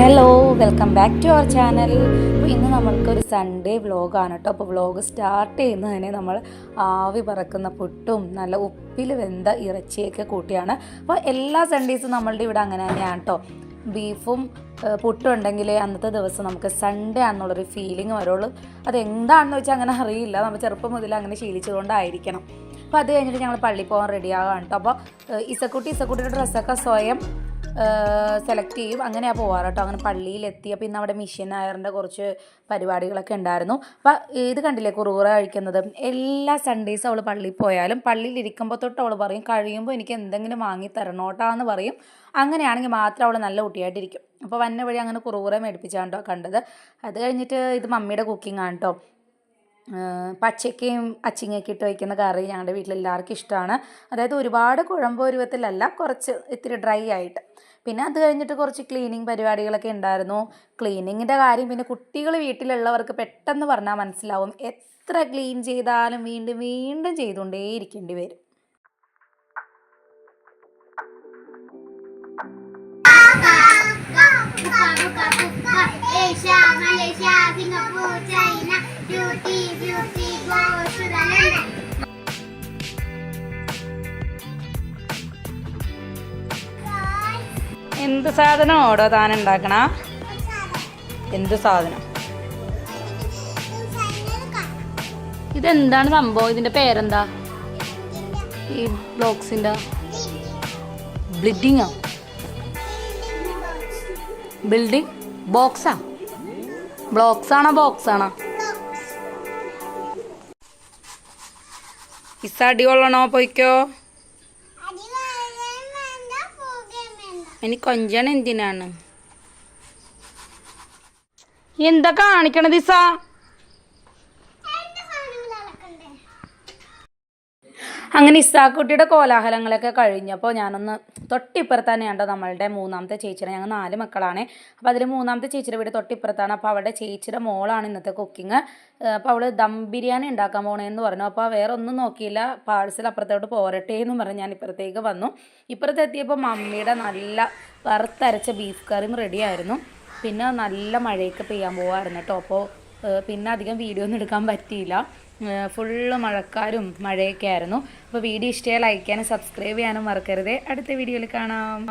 Hello, welcome back to our channel. അപ്പോൾ ഇന്ന് നമ്മൾക്കൊരു സൺഡേ വ്ളോഗാണ് കേട്ടോ. അപ്പോൾ വ്ളോഗ് സ്റ്റാർട്ട് ചെയ്യുന്നതിന് നമ്മൾ ആവി പറക്കുന്ന പുട്ടും നല്ല ഉപ്പിൽ വെന്ത ഇറച്ചിയൊക്കെ കൂട്ടിയാണ്. അപ്പോൾ എല്ലാ സൺഡേസും നമ്മളുടെ ഇവിടെ അങ്ങനെ തന്നെയാണ് കേട്ടോ. ബീഫും പുട്ടും ഉണ്ടെങ്കിൽ അന്നത്തെ ദിവസം നമുക്ക് സൺഡേ ആണെന്നുള്ളൊരു ഫീലിംഗ് വരുള്ളൂ. അതെന്താണെന്ന് വെച്ചാൽ അങ്ങനെ അറിയില്ല, നമ്മൾ ചെറുപ്പം മുതൽ അങ്ങനെ ശീലിച്ചതുകൊണ്ടായിരിക്കണം. അപ്പോൾ അത് കഴിഞ്ഞിട്ട് ഞങ്ങൾ പള്ളിയിൽ പോകാൻ റെഡിയാകാണ് കേട്ടോ. അപ്പോൾ ഇസക്കുട്ടിയുടെ ഡ്രസ്സൊക്കെ സ്വയം സെലക്ട് ചെയ്യും, അങ്ങനെയാണ് പോവാറ് കേട്ടോ. അങ്ങനെ പള്ളിയിലെത്തി. അപ്പോൾ ഇന്ന് അവിടെ മിഷൻ അയറിൻ്റെ കുറച്ച് പരിപാടികളൊക്കെ ഉണ്ടായിരുന്നു. അപ്പോൾ ഇത് കണ്ടില്ലേ കുറുകുറ കഴിക്കുന്നത്. എല്ലാ സൺഡേസും അവൾ പള്ളിയിൽ പോയാലും പള്ളിയിലിരിക്കുമ്പോൾ തൊട്ട് അവൾ പറയും കഴിയുമ്പോൾ എനിക്ക് എന്തെങ്കിലും വാങ്ങി തരണോട്ടാന്ന് പറയും. അങ്ങനെയാണെങ്കിൽ മാത്രം അവൾ നല്ല കുട്ടിയായിട്ടിരിക്കും. അപ്പോൾ വന്ന വഴി അങ്ങനെ കുറുകുറ മേടിപ്പിച്ചാണ് കേട്ടോ കണ്ടത്. അത് കഴിഞ്ഞിട്ട് ഇത് മമ്മിയുടെ കുക്കിംഗ് ആണ് കേട്ടോ. പച്ചക്കയും അച്ചിങ്ങയൊക്കെ ഇട്ട് വയ്ക്കുന്ന കറി ഞങ്ങളുടെ വീട്ടിലെല്ലാവർക്കും ഇഷ്ടമാണ്. അതായത് ഒരുപാട് കുഴമ്പ് പരുവത്തിലല്ല, കുറച്ച് ഇത്തിരി ഡ്രൈ ആയിട്ട്. പിന്നെ അത് കഴിഞ്ഞിട്ട് കുറച്ച് ക്ലീനിങ് പരിപാടികളൊക്കെ ഉണ്ടായിരുന്നു. ക്ലീനിങ്ങിൻ്റെ കാര്യം പിന്നെ കുട്ടികൾ വീട്ടിലുള്ളവർക്ക് പെട്ടെന്ന് പറഞ്ഞാൽ മനസ്സിലാവും. എത്ര ക്ലീൻ ചെയ്താലും വീണ്ടും വീണ്ടും ചെയ്തുകൊണ്ടേ ഇരിക്കേണ്ടി വരും. എന്ത് സാധനം ഓടോ താൻ ഉണ്ടാക്കണ? എന്ത് സാധനം? ഇതെന്താണ് സംഭവം? ഇതിന്റെ പേരെന്താ? ഈ ബ്ലോക്സിന്റെ ബ്ലിഡിങ്ങോ? ബിൽഡിംഗ് ബോക്സാ? ബ്ലോക്സാണോ ബോക്സാണോ? ഇസ അടി കൊള്ളണോ? പോയിക്കോ. ഇനി കൊഞ്ചണ എന്തിനാണ്? എന്താ കാണിക്കണത് ഇസ? അങ്ങനെ ഇസാക്കുട്ടിയുടെ കോലാഹലങ്ങളൊക്കെ കഴിഞ്ഞപ്പോൾ ഞാനൊന്ന് തൊട്ടിപ്പുറത്ത് തന്നെയാണ്ടോ നമ്മളുടെ മൂന്നാമത്തെ ചേച്ചിയുടെ, ഞങ്ങൾ 4 മക്കളാണ്. അപ്പോൾ അതിൽ മൂന്നാമത്തെ ചേച്ചിയുടെ വീട് തൊട്ടിപ്പുറത്താണ്. അപ്പോൾ അവളുടെ ചേച്ചിയുടെ മോളാണ് ഇന്നത്തെ കുക്കിങ്. അപ്പോൾ അവൾ ദം ബിരിയാണി ഉണ്ടാക്കാൻ പോകണമെന്ന് പറഞ്ഞു. അപ്പോൾ വേറെ ഒന്നും നോക്കിയില്ല, പാഴ്സൽ അപ്പുറത്തോട്ട് പോരട്ടെ എന്ന് പറഞ്ഞ് ഞാൻ ഇപ്പുറത്തേക്ക് വന്നു. ഇപ്പുറത്തെത്തിയപ്പോൾ മമ്മിയുടെ നല്ല വറുത്തരച്ച ബീഫ് കറിയും റെഡിയായിരുന്നു. പിന്നെ നല്ല മഴയൊക്കെ പെയ്യാൻ പോകാമായിരുന്നു കേട്ടോ. അപ്പോൾ പിന്നെ അധികം വീഡിയോ ഒന്നും എടുക്കാൻ പറ്റിയില്ല. ഫുള്ള് മഴക്കാരും മഴയൊക്കെ ആയിരുന്നു. അപ്പോൾ വീഡിയോ ഇഷ്ടമായി ലൈക്ക് ചെയ്യാനും സബ്സ്ക്രൈബ് ചെയ്യാനും മറക്കരുത്. അടുത്ത വീഡിയോയിൽ കാണാം.